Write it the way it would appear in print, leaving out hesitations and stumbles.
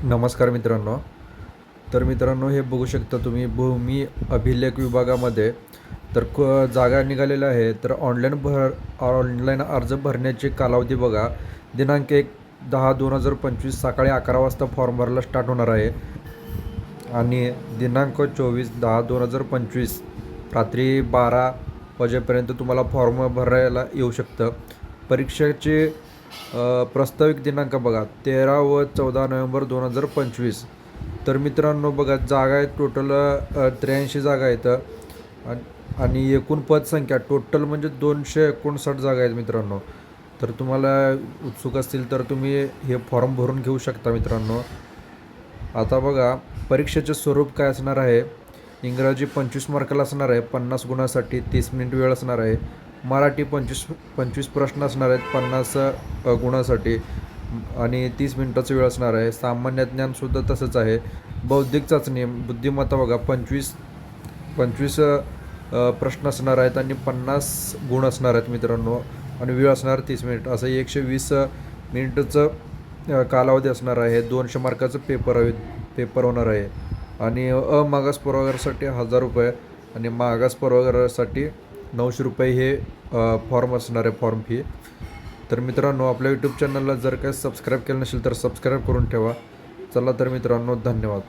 नमस्कार मित्रांनो. मित्रांनो, हे बघू शकता तुम्ही भूमी अभिलेख विभागामध्ये जागा निघालेल्या आहे. ऑनलाईन अर्ज भरण्याची कालावधी बघा. दिनांक 1/10/2025 सकाळी 11 वाजता फॉर्म भरायला स्टार्ट होणार आहे आणि दिनांक 24/10/2025 रात्री 12 वाजेपर्यंत तुम्हाला फॉर्म भरायला येऊ शकतं. परीक्षेचे प्रस्ताविक दिनांक बघा 13 व 14 नोव्हेंबर 2025. मित्रांनो बघा, जागा आहेत टोटल 83 जागा आहेत आणि एकूण पदसंख्या टोटल म्हणजे 259 जागा आहेत मित्रांनो. तुम्हाला उत्सुक असतील तर तुम्ही हे फॉर्म भरून घेऊ शकता मित्रांनो. आता बघा, परीक्षेचे स्वरूप काय असणार आहे. इंग्रजी 25 मार्काला असणार आहे, 50 गुणासाठी 30 मिनिट वेळ असणार आहे. मराठी 25 प्रश्न असणार आहेत 50 गुणासाठी आणि 30 मिनिटाचा वेळ असणार आहे. सामान्य ज्ञानसुद्धा तसंच आहे. बौद्धिक चाचणी बुद्धिमत्ता बघा 25 प्रश्न असणार आहेत आणि 50 गुण असणार आहेत मित्रांनो आणि वेळ असणार 30 मिनिट. असं 120 मिनिटचं कालावधी असणार आहे. 200 मार्काचं पेपर होणार आहे आणि मागास प्रवर्गासाठी 1000 रुपये आणि मागास प्रवर्गासाठी 900 रुपये हे फॉर्म असणार आहे, फॉर्म फी. मित्रांनो, आपल्या यूट्यूब चॅनलला जर काही सबस्क्राईब केलं नसेल तर सबस्क्राईब करून ठेवा. चला मित्रांनो, धन्यवाद.